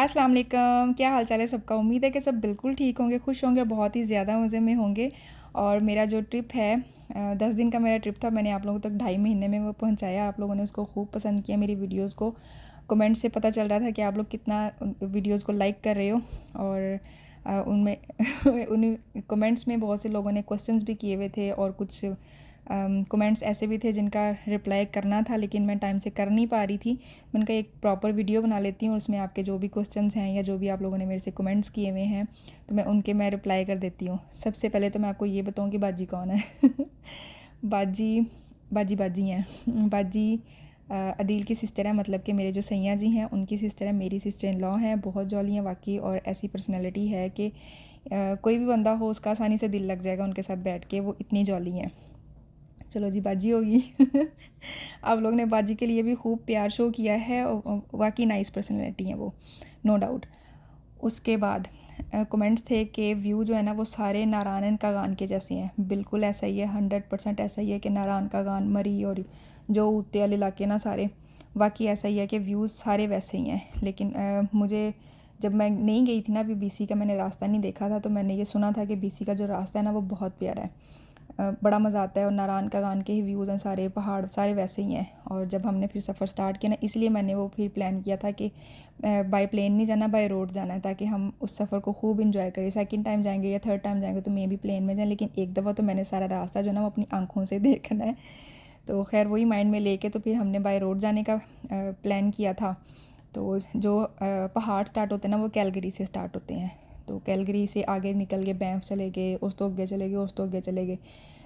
अस्सलाम वालेकुम, क्या हाल चाल है सबका। उम्मीद है कि सब बिल्कुल ठीक होंगे, खुश होंगे, बहुत ही ज़्यादा मज़े में होंगे। और मेरा जो ट्रिप है 10 दिन का मेरा ट्रिप था, मैंने आप लोगों तक 2.5 महीने में वो पहुंचाया। आप लोगों ने उसको खूब पसंद किया, मेरी वीडियोस को। कमेंट से पता चल रहा था कि आप लोग कितना वीडियोस को लाइक कर रहे हो। और उनमें उन कमेंट्स में बहुत से लोगों ने क्वेश्चंस भी किए हुए थे, और कुछ कमेंट्स ऐसे भी थे जिनका रिप्लाई करना था लेकिन मैं टाइम से कर नहीं पा रही थी। मैंने कहा एक प्रॉपर वीडियो बना लेती हूँ, उसमें आपके जो भी क्वेश्चंस हैं या जो भी आप लोगों ने मेरे से कमेंट्स किए हुए हैं तो मैं रिप्लाई कर देती हूँ। सबसे पहले तो मैं आपको ये बताऊँ कि बाजी कौन है। बाजी बाजी बाजी हैं। बाजी अदील की सिस्टर है, मतलब कि मेरे जो सैया जी हैं उनकी सिस्टर है। मेरी सिस्टर इन लॉ हैं, बहुत जॉली हैं वाकई, और ऐसी पर्सनैलिटी है कि कोई भी बंदा हो उसका आसानी से दिल लग जाएगा उनके साथ बैठ के, वो इतनी जॉली हैं। चलो जी, बाजी होगी। आप लोग ने बाजी के लिए भी खूब प्यार शो किया है, और वाकई नाइस पर्सनैलिटी है वो, नो डाउट। उसके बाद कमेंट्स थे कि व्यू जो है ना वो सारे नारायण का गान के जैसे हैं। बिल्कुल ऐसा ही है, 100% ऐसा ही है कि नारायण का गान, मरी और जो उत्ते वाले इलाके ना सारे, वाकई ऐसा ही है कि व्यूज़ सारे वैसे ही हैं। लेकिन मुझे जब मैं नहीं गई थी ना अभी, बीसी का मैंने रास्ता नहीं देखा था, तो मैंने ये सुना था कि बीसी का जो रास्ता है ना वो बहुत प्यारा है, बड़ा मज़ा आता है। और नारायण का गान के ही व्यूज़ हैं, सारे पहाड़ सारे वैसे ही हैं। और जब हमने फिर सफ़र स्टार्ट किया ना, इसलिए मैंने वो फिर प्लान किया था कि बाय प्लेन नहीं जाना, बाय रोड जाना है, ताकि हम उस सफ़र को खूब इंजॉय करें। सेकंड टाइम जाएंगे या थर्ड टाइम जाएंगे तो मे भी प्लेन में जाएं, लेकिन एक दफ़ा तो मैंने सारा रास्ता जो है ना वो अपनी आंखों से देखना है। तो खैर वही माइंड में लेके तो फिर हमने बाय रोड जाने का प्लान किया था। तो जो पहाड़ स्टार्ट होते हैं ना वो कैलगरी से स्टार्ट होते हैं। तो कैलगरी से आगे निकल के बैंफ चले गए, उस तो अगे चले गए, उस तो अगे चले गए।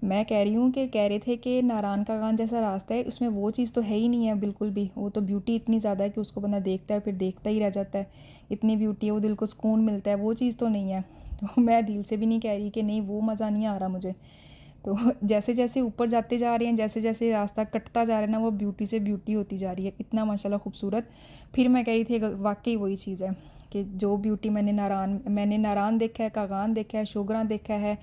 मैं कह रही हूँ कि कह रहे थे कि नारायण का गान जैसा रास्ता है, उसमें वो चीज़ तो है ही नहीं है बिल्कुल भी। वो तो ब्यूटी इतनी ज़्यादा है कि उसको बंदा देखता है फिर देखता ही रह जाता है। इतनी ब्यूटी है, वो दिल को सुकून मिलता है, वो चीज़ तो नहीं है। तो मैं दिल से भी नहीं कह रही कि नहीं वो मज़ा नहीं आ रहा मुझे। तो जैसे जैसे ऊपर जाते जा रहे हैं, जैसे जैसे रास्ता कटता जा रहा है ना, वो ब्यूटी से ब्यूटी होती जा रही है, इतना माशाल्लाह खूबसूरत। फिर मैं कह रही थी वाकई वही चीज़ है कि जो ब्यूटी मैंने नारायण देखा है, कागान देखा है, शोगरा देखा है,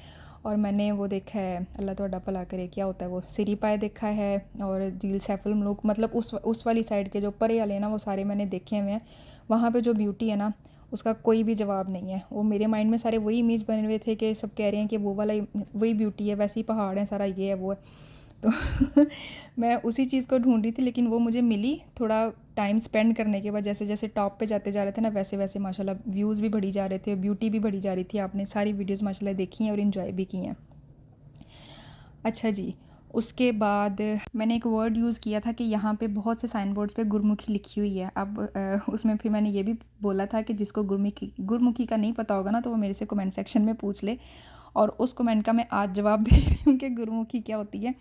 और मैंने वो देखा है, अल्लाह तुहाडा भला करे, क्या होता है वो, सिरीपाए देखा है, और झील सैफुल मलूक, मतलब उस वाली साइड के जो परे वाले ना वो सारे मैंने देखे हुए हैं। वहाँ पे जो ब्यूटी है ना उसका कोई भी जवाब नहीं है। वो मेरे माइंड में सारे वही इमेज बने हुए थे कि सब कह रहे हैं कि वो वाला वही ब्यूटी है, वैसे ही पहाड़ है, सारा ये है वो है। तो मैं उसी चीज़ को ढूंढ रही थी, लेकिन वो मुझे मिली थोड़ा टाइम स्पेंड करने के बाद। जैसे जैसे टॉप पे जाते जा रहे थे ना, वैसे वैसे माशाल्लाह व्यूज़ भी बढ़ी जा रहे थे, ब्यूटी भी बढ़ी जा रही थी। आपने सारी वीडियोस माशाल्लाह देखी हैं और इन्जॉय भी की हैं। अच्छा जी, उसके बाद मैंने एक वर्ड यूज़ किया था कि यहाँ पे बहुत से साइन बोर्ड्स पे गुरमुखी लिखी हुई है। अब उसमें फिर मैंने ये भी बोला था कि जिसको गुरमुखी गुरमुखी का नहीं पता होगा ना, तो वो मेरे से कमेंट सेक्शन में पूछ ले। और उस कमेंट का मैं आज जवाब दे रही हूँ कि गुरमुखी क्या होती है।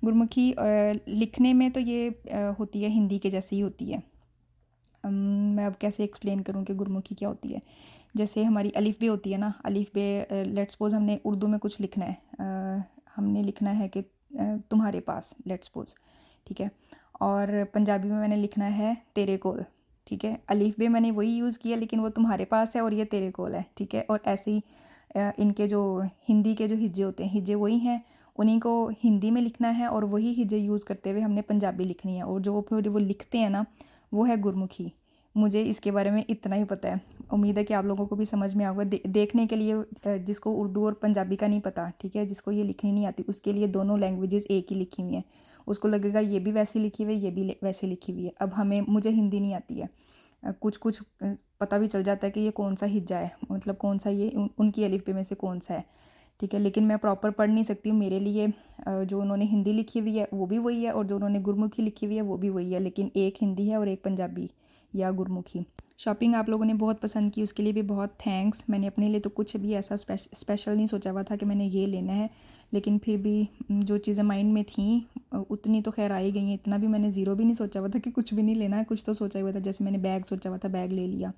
गुरमुखी लिखने में तो ये होती है हिंदी के जैसे ही होती है। मैं अब कैसे एक्सप्लेन करूँ कि गुरमुखी क्या होती है। जैसे हमारी अलिफ बे होती है ना, अलिफ बे, लेट्स सपोज हमने उर्दू में कुछ लिखना है, हमने लिखना है कि तुम्हारे पास, लेट्स सपोज, ठीक है। और पंजाबी में मैंने लिखना है तेरे कोल, ठीक है। अलिफ बे मैंने वही यूज़ किया, लेकिन वो तुम्हारे पास है और ये तेरे कोल है, ठीक है। और ऐसे ही इनके जो हिंदी के जो हिज्जे होते हैं, हिज्जे वही हैं, उन्हीं को हिंदी में लिखना है, और वही हिज्जे यूज़ करते हुए हमने पंजाबी लिखनी है। और जो फिर वो लिखते हैं ना वो है गुरमुखी। मुझे इसके बारे में इतना ही पता है, उम्मीद है कि आप लोगों को भी समझ में आएगा। देखने के लिए जिसको उर्दू और पंजाबी का नहीं पता, ठीक है, जिसको ये लिखनी नहीं आती, उसके लिए दोनों लैंग्वेजेस एक ही लिखी हुई हैं। उसको लगेगा ये भी वैसी लिखी हुई है, ये भी वैसे लिखी हुई है। अब मुझे हिंदी नहीं आती है, कुछ कुछ पता भी चल जाता है कि ये कौन सा हिज्जा है, मतलब कौन सा ये उनकी अलिफ बे में से कौन सा है, ठीक है। लेकिन मैं प्रॉपर पढ़ नहीं सकती हूँ, मेरे लिए जो उन्होंने हिंदी लिखी हुई है वो भी वही है, और जो उन्होंने गुरमुखी लिखी हुई है वो भी वही है, लेकिन एक हिंदी है और एक पंजाबी या गुरमुखी। शॉपिंग आप लोगों ने बहुत पसंद की, उसके लिए भी बहुत थैंक्स। मैंने अपने लिए तो कुछ भी ऐसा स्पेशल नहीं सोचा हुआ था कि मैंने ये लेना है, लेकिन फिर भी जो चीज़ें माइंड में थी उतनी तो खैर आ ही गई हैं। इतना भी मैंने ज़ीरो भी नहीं सोचा हुआ था कि कुछ भी नहीं लेना है, कुछ तो सोचा हुआ था। जैसे मैंने बैग सोचा हुआ था, बैग ले लिया,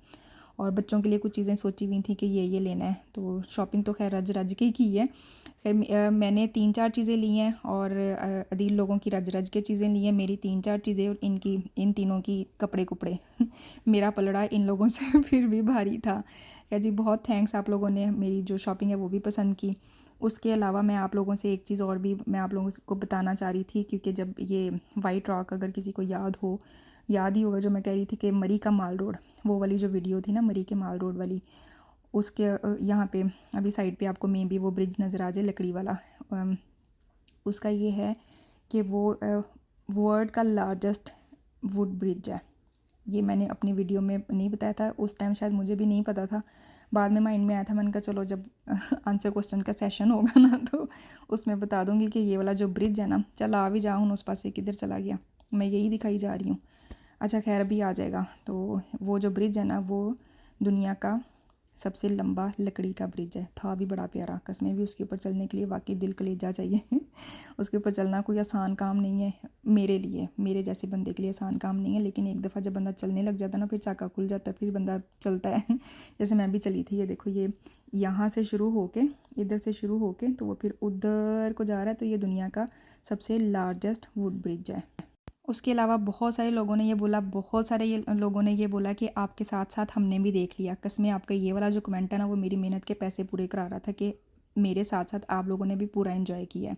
और बच्चों के लिए कुछ चीज़ें सोची हुई थी कि ये लेना है। तो शॉपिंग तो खैर रज रज के ही की है। खैर मैंने 3-4 चीज़ें ली हैं, और अदील लोगों की रज रज के चीज़ें ली हैं, मेरी 3-4 चीज़ें, और इन तीनों की कपड़े कुपड़े। मेरा पलड़ा इन लोगों से फिर भी भारी था। खैर जी, बहुत थैंक्स, आप लोगों ने मेरी जो शॉपिंग है वो भी पसंद की। उसके अलावा मैं आप लोगों से एक चीज़ और भी मैं आप लोगों को बताना चाह रही थी, क्योंकि जब ये वाइट रॉक अगर किसी को याद हो, याद ही होगा जो मैं कह रही थी कि मरी का माल रोड, वो वाली जो वीडियो थी ना मरी के माल रोड वाली, उसके यहाँ पे अभी साइड पे आपको मे बी वो ब्रिज नज़र आ जाए लकड़ी वाला। उसका ये है कि वो वर्ल्ड का लार्जेस्ट वुड ब्रिज है। ये मैंने अपनी वीडियो में नहीं बताया था उस टाइम, शायद मुझे भी नहीं पता था, बाद में माइंड में आया था। मैंने कहा चलो जब आंसर क्वेश्चन का सेशन होगा ना तो उसमें बता दूंगी कि ये वाला जो ब्रिज है ना, चल आ भी जाऊँ उस पास से, किधर चला गया, मैं यही दिखाई जा रही हूँ। अच्छा खैर अभी आ जाएगा। तो वो जो ब्रिज है ना वो दुनिया का सबसे लंबा लकड़ी का ब्रिज है। था भी बड़ा प्यारा, कसमें भी उसके ऊपर चलने के लिए वाकई दिल कलेजा चाहिए उसके ऊपर चलना कोई आसान काम नहीं है, मेरे लिए, मेरे जैसे बंदे के लिए आसान काम नहीं है। लेकिन एक दफ़ा जब बंदा चलने लग जाता है ना, फिर चाका खुल जाता है, फिर बंदा चलता है जैसे मैं भी चली थी। ये देखो, ये यहाँ से शुरू होके, इधर से शुरू होके तो वो फिर उधर को जा रहा है। तो ये दुनिया का सबसे लार्जेस्ट वुड ब्रिज है। उसके अलावा बहुत सारे लोगों ने ये बोला, बहुत सारे ये लोगों ने ये बोला कि आपके साथ साथ हमने भी देख लिया। कसमें आपका ये वाला जो कमेंट है ना, वो मेरी मेहनत के पैसे पूरे करा रहा था कि मेरे साथ साथ आप लोगों ने भी पूरा एंजॉय किया है।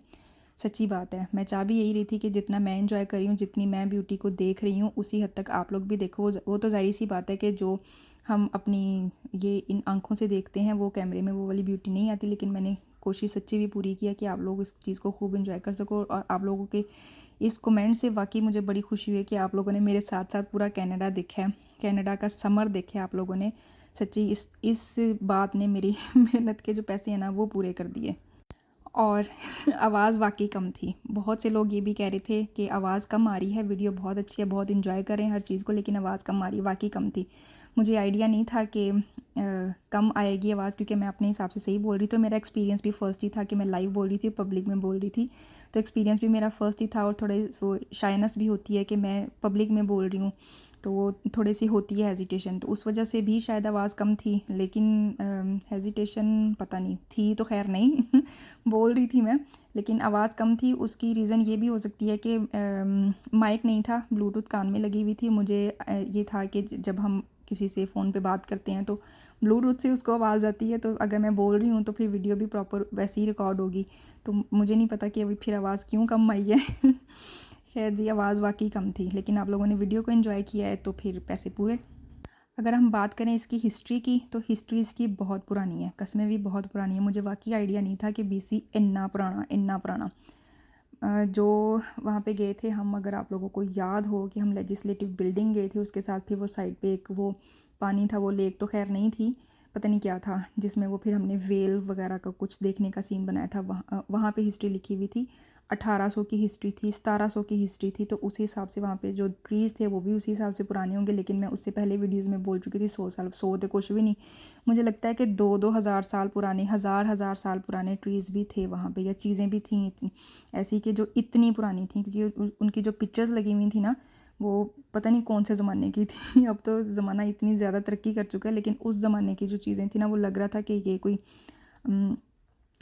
सच्ची बात है, मैं चाह भी यही रही थी कि जितना मैं एंजॉय कर रही हूँ, जितनी मैं ब्यूटी को देख रही हूँ, उसी हद तक आप लोग भी देखो। वो तो जाहिर सी बात है कि जो हम अपनी ये इन आँखों से देखते हैं वो कैमरे में वो वाली ब्यूटी नहीं आती। लेकिन मैंने कोशिश सच्ची भी पूरी किया कि आप लोग इस चीज़ को खूब एंजॉय कर सको। और आप लोगों के इस कमेंट से वाकई मुझे बड़ी खुशी हुई कि आप लोगों ने मेरे साथ साथ पूरा कनाडा देखा है, कनाडा का समर देखा है आप लोगों ने। सच्ची इस बात ने मेरी मेहनत के जो पैसे हैं ना वो पूरे कर दिए। और आवाज़ वाकई कम थी। बहुत से लोग ये भी कह रहे थे कि आवाज़ कम आ रही है, वीडियो बहुत अच्छी है, बहुत इन्जॉय करें हर चीज़ को, लेकिन आवाज़ कम आ रही है। वाकई कम थी। मुझे आइडिया नहीं था कि कम आएगी आवाज़, क्योंकि मैं अपने हिसाब से सही बोल रही। तो मेरा एक्सपीरियंस भी फ़र्स्ट ही था कि मैं लाइव बोल रही थी, पब्लिक में बोल रही थी। तो एक्सपीरियंस भी मेरा फ़र्स्ट ही था। और थोड़े वो शाइनेस भी होती है कि मैं पब्लिक में बोल रही हूँ, तो वो थोड़ी सी होती है हेजिटेशन। तो उस वजह से भी शायद आवाज़ कम थी। लेकिन हेजिटेशन पता नहीं थी तो खैर नहीं बोल रही थी मैं, लेकिन आवाज़ कम थी। उसकी रीज़न ये भी हो सकती है कि माइक नहीं था, ब्लूटूथ कान में लगी हुई थी। मुझे ये था कि जब हम किसी से फ़ोन पे बात करते हैं तो ब्लूटूथ से उसको आवाज़ आती है, तो अगर मैं बोल रही हूँ तो फिर वीडियो भी प्रॉपर वैसे ही रिकॉर्ड होगी। तो मुझे नहीं पता कि अभी फिर आवाज़ क्यों कम आई है खैर जी, आवाज़ वाकई कम थी, लेकिन आप लोगों ने वीडियो को एंजॉय किया है तो फिर पैसे पूरे। अगर हम बात करें इसकी हिस्ट्री की, तो हिस्ट्री इसकी बहुत पुरानी है, कसमें भी बहुत पुरानी है। मुझे वाकई आइडिया नहीं था कि बीसी इतना पुराना, इतना पुराना। जो वहाँ पे गए थे हम, अगर आप लोगों को याद हो कि हम लेजिस्लेटिव बिल्डिंग गए थे, उसके साथ फिर वो साइड पे एक वो पानी था, वो लेक तो खैर नहीं थी, पता नहीं क्या था, जिसमें वो फिर हमने वेल वगैरह का कुछ देखने का सीन बनाया था। वहाँ पे हिस्ट्री लिखी हुई थी, 1800 की हिस्ट्री थी, 1700 की हिस्ट्री थी। तो उस हिसाब से वहाँ पे जो ट्रीज़ थे वो भी उसी हिसाब से पुराने होंगे। लेकिन मैं उससे पहले वीडियोज़ में बोल चुकी थी 100 साल, 100 तो कुछ भी नहीं, मुझे लगता है कि 2-2 हज़ार साल पुराने, हज़ार साल पुराने ट्रीज़ भी थे वहाँ पे, या चीज़ें भी थी ऐसी कि जो इतनी पुरानी थी। क्योंकि उनकी जो पिक्चर्स लगी हुई थी ना, वो पता नहीं कौन से ज़माने की थी अब तो ज़माना इतनी ज़्यादा तरक्की कर चुका है, लेकिन उस ज़माने की जो चीज़ें थी ना, वो लग रहा था कि ये कोई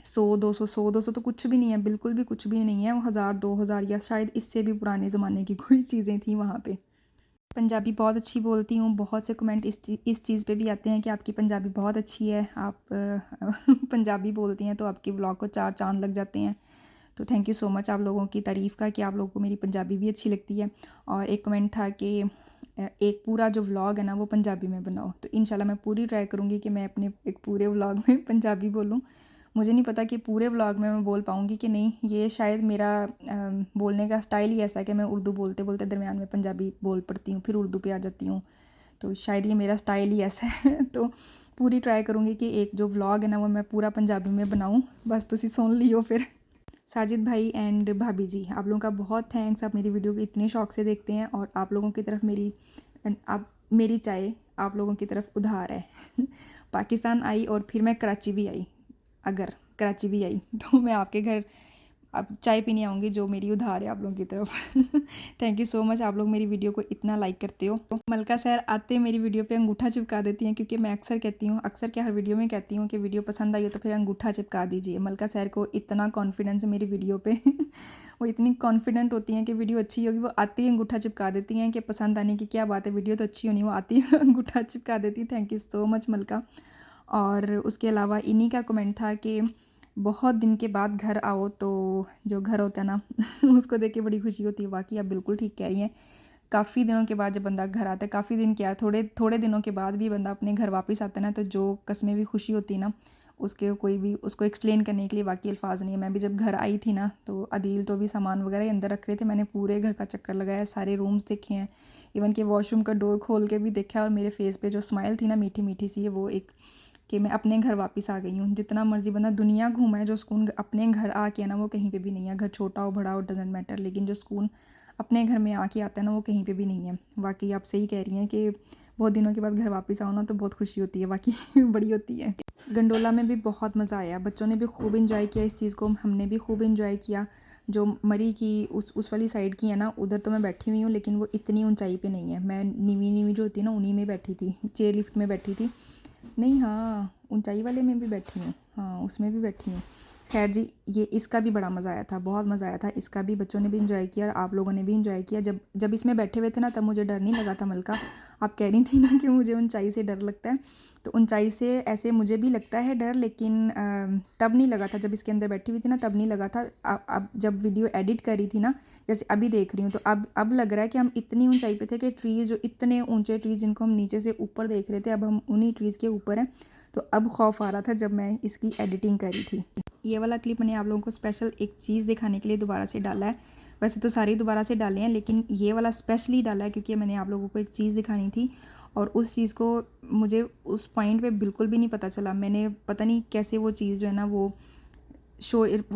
100-200 तो कुछ भी नहीं है, बिल्कुल भी कुछ भी नहीं है। वो 1000-2000 या शायद इससे भी पुराने ज़माने की कोई चीज़ें थी वहाँ पे। पंजाबी बहुत अच्छी बोलती हूँ। बहुत से कमेंट इस चीज़ पे भी आते हैं कि आपकी पंजाबी बहुत अच्छी है, आप पंजाबी बोलती हैं तो आपके व्लॉग को 4 चाँद लग जाते हैं। तो थैंक यू सो मच आप लोगों की तारीफ़ का कि आप लोगों को मेरी पंजाबी भी अच्छी लगती है। और एक कमेंट था कि एक पूरा जो व्लॉग है ना वो पंजाबी में बनाओ। तो इंशाल्लाह मैं पूरी ट्राई करूँगी कि मैं अपने एक पूरे व्लॉग में पंजाबी बोलूँ। मुझे नहीं पता कि पूरे व्लॉग में मैं बोल पाऊँगी कि नहीं, ये शायद मेरा बोलने का स्टाइल ही ऐसा है कि मैं उर्दू बोलते बोलते दरमियान में पंजाबी बोल पड़ती हूँ, फिर उर्दू पे आ जाती हूँ। तो शायद ये मेरा स्टाइल ही ऐसा है तो पूरी ट्राई करूँगी कि एक जो व्लॉग है ना वो मैं पूरा पंजाबी में बनाऊँ। बस तुसी सुन लियो फिर। साजिद भाई एंड भाभी जी, आप लोगों का बहुत थैंक्स। आप मेरी वीडियो को इतने शौक से देखते हैं, और आप लोगों की तरफ मेरी चाय आप लोगों की तरफ उधार है पाकिस्तान आई और फिर मैं कराची भी आई, अगर कराची भी आई तो मैं आपके घर अब चाय पीने आऊँगी, जो मेरी उधार है आप लोगों की तरफ थैंक यू सो मच, आप लोग मेरी वीडियो को इतना लाइक करते हो। मलका सैर आते मेरी वीडियो पे अंगूठा चिपका देती हैं, क्योंकि मैं अक्सर कहती हूँ, अक्सर क्या हर वीडियो में कहती हूँ कि वीडियो पसंद आई हो तो फिर अंगूठा चिपका दीजिए। मलका सैर को इतना कॉन्फिडेंस है मेरी वीडियो पे वो इतनी कॉन्फिडेंट होती हैं कि वीडियो अच्छी होगी, वो आती ही अंगूठा चिपका देती हैं कि पसंद आने की क्या बात है, वीडियो तो अच्छी होनी, वो आती है अंगूठा चिपका देती। थैंक यू सो मच मलका। और उसके अलावा इन्हीं का कमेंट था कि बहुत दिन के बाद घर आओ, तो जो घर होता है ना उसको देख के बड़ी खुशी होती है। वाकई आप बिल्कुल ठीक कह रही हैं। काफ़ी दिनों के बाद जब बंदा घर आता है, काफ़ी दिन क्या, थोड़े थोड़े दिनों के बाद भी बंदा अपने घर वापस आता है ना, तो जो कसमें भी खुशी होती है ना, उसके कोई भी उसको एक्सप्लेन करने के लिए बाकी अल्फाज नहीं है। मैं भी जब घर आई थी ना, तो अदील तो भी सामान वगैरह ही अंदर रख रहे थे, मैंने पूरे घर का चक्कर लगाया, सारे रूम्स देखे हैं, इवन कि वॉशरूम का डोर खोल के भी देखा, और मेरे फेस पे जो स्माइल थी ना मीठी मीठी सी, वो एक कि मैं अपने घर वापस आ गई हूँ। जितना मर्जी बंदा दुनिया घूमाए, जो सुकून अपने घर आके ना, वो कहीं पे भी नहीं है। घर छोटा हो बड़ा हो डजेंट मैटर, लेकिन जो सुकून अपने घर में आके आता है ना, वो कहीं पे भी नहीं है। बाकी आप सही कह रही हैं कि बहुत दिनों के बाद घर वापस आओ ना, तो बहुत खुशी होती है, बाकी बड़ी होती है। गंडोला में भी बहुत मज़ा आया, बच्चों ने भी खूब इंजॉय किया इस चीज़ को, हमने भी खूब इंजॉय किया। जो मरी की उस वाली साइड की है ना, उधर तो मैं बैठी हुई हूँ, लेकिन वो इतनी ऊंचाई पे नहीं है। मैं नीवी नीवी जो होती है ना, उन्हीं में बैठी थी, चेयर लिफ्ट में बैठी थी। नहीं, हाँ, ऊंचाई वाले में भी बैठी हूँ, हाँ उसमें भी बैठी हूँ। खैर जी, ये इसका भी बड़ा मज़ा आया था, बहुत मज़ा आया था। इसका भी बच्चों ने भी इंजॉय किया और आप लोगों ने भी इंजॉय किया। जब जब इसमें बैठे हुए थे ना, तब मुझे डर नहीं लगा था। मलका, आप कह रही थी ना कि मुझे ऊंचाई से डर लगता है, तो ऊंचाई से ऐसे मुझे भी लगता है डर, लेकिन तब नहीं लगा था जब इसके अंदर बैठी हुई थी ना, तब नहीं लगा था। अब जब वीडियो एडिट करी थी ना, जैसे अभी देख रही हूँ, तो अब लग रहा है कि हम इतनी ऊंचाई पे थे कि ट्रीज़, जो इतने ऊंचे ट्रीज़ जिनको हम नीचे से ऊपर देख रहे थे, अब हम उन्हीं ट्रीज़ के ऊपर हैं। तो अब खौफ आ रहा था जब मैं इसकी एडिटिंग करी थी। ये वाला क्लिप मैंने आप लोगों को स्पेशल एक चीज़ दिखाने के लिए दोबारा से डाला है। वैसे तो सारी दोबारा से डाले हैं, लेकिन ये वाला स्पेशली डाला है क्योंकि मैंने आप लोगों को एक चीज़ दिखानी थी, और उस चीज़ को मुझे उस पॉइंट पे बिल्कुल भी नहीं पता चला। मैंने पता नहीं कैसे वो चीज़ जो है ना, वो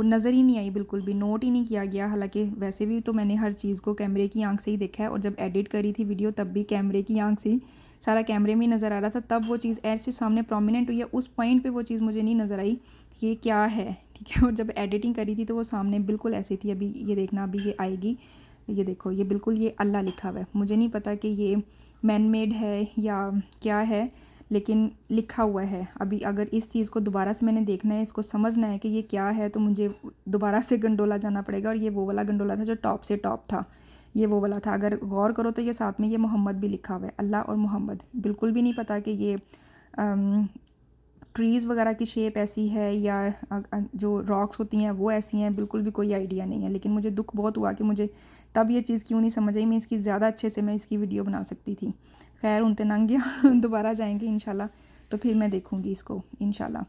नज़र ही नहीं आई, बिल्कुल भी नोट ही नहीं किया गया। हालांकि वैसे भी तो मैंने हर चीज़ को कैमरे की आंख से ही देखा है, और जब एडिट करी थी वीडियो, तब भी कैमरे की आंख से ही सारा कैमरे में ही नज़र आ रहा था। तब वो चीज़ ऐसे सामने प्रोमिनेंट हुई है, उस पॉइंट पे वो चीज़ मुझे नहीं नज़र आई कि ये क्या है, ठीक है। और जब एडिटिंग करी थी तो वो सामने बिल्कुल ऐसी थी। अभी ये देखना, अभी ये आएगी, ये देखो, ये बिल्कुल ये अल्लाह लिखा हुआ है। मुझे नहीं पता कि ये मैन मेड है या क्या है, लेकिन लिखा हुआ है। अभी अगर इस चीज़ को दोबारा से मैंने देखना है, इसको समझना है कि ये क्या है, तो मुझे दोबारा से गंडोला जाना पड़ेगा। और ये वो वाला गंडोला था जो टॉप से टॉप था, ये वो वाला था। अगर गौर करो तो ये साथ में ये मोहम्मद भी लिखा हुआ है, अल्लाह और मोहम्मद। बिल्कुल भी नहीं पता कि ये ट्रीज़ वगैरह की शेप ऐसी है या जो रॉक्स होती हैं वो ऐसी हैं, बिल्कुल भी कोई आइडिया नहीं है। लेकिन मुझे दुख बहुत हुआ कि मुझे तब ये चीज़ क्यों नहीं समझ आई। मैं इसकी ज़्यादा अच्छे से मैं इसकी वीडियो बना सकती थी। खैर उनते नंग गया, दोबारा जाएंगे इंशाल्लाह, तो फिर मैं देखूँगी इसको इंशाल्लाह।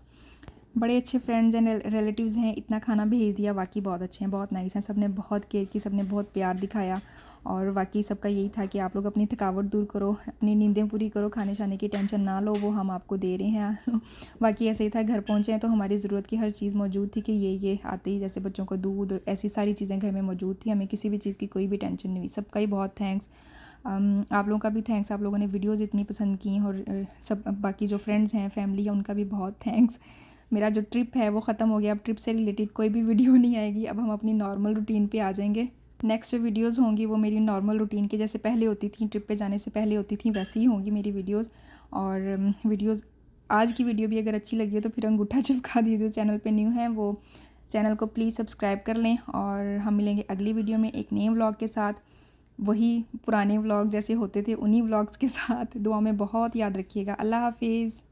बड़े अच्छे फ्रेंड्स एंड रिलेटिव्स हैं, इतना खाना भेज दिया, वाकई बहुत अच्छे हैं, बहुत नाइस हैं। सब ने बहुत केयर की, सब ने बहुत प्यार दिखाया, और वाकई सबका यही था कि आप लोग अपनी थकावट दूर करो, अपनी नींदें पूरी करो, खाने शाने की टेंशन ना लो, वो हम आपको दे रहे हैं। बाकी ऐसे ही था, घर पहुँचे हैं तो हमारी ज़रूरत की हर चीज़ मौजूद थी, कि ये आते ही जैसे बच्चों को दूध, ऐसी सारी चीज़ें घर में मौजूद थी। हमें किसी भी चीज़ की कोई भी टेंशन नहीं हुई। सबका ही बहुत थैंक्स। आप लोगों का भी थैंक्स, आप लोगों ने वीडियोज़ इतनी पसंद की, और सब बाकी जो फ्रेंड्स हैं, फैमिली है, उनका भी बहुत थैंक्स। मेरा जो ट्रिप है वो ख़त्म हो गया, अब ट्रिप से रिलेटेड कोई भी वीडियो नहीं आएगी। अब हम अपनी नॉर्मल रूटीन पे आ जाएंगे। नेक्स्ट जो वीडियोज़ होंगी वो मेरी नॉर्मल रूटीन की जैसे पहले होती थी, ट्रिप पे जाने से पहले होती थी, वैसे ही होंगी मेरी वीडियोज़। और वीडियोज़, आज की वीडियो भी अगर अच्छी लगी है तो फिर अंगूठा चिपका दीजिए। चैनल पे न्यू है वो चैनल को प्लीज़ सब्सक्राइब कर लें, और हम मिलेंगे अगली वीडियो में एक नए व्लॉग के साथ। वही पुराने व्लॉग जैसे होते थे, उन्हीं व्लॉग्स के साथ। दुआ में बहुत याद रखिएगा। अल्लाह हाफिज़।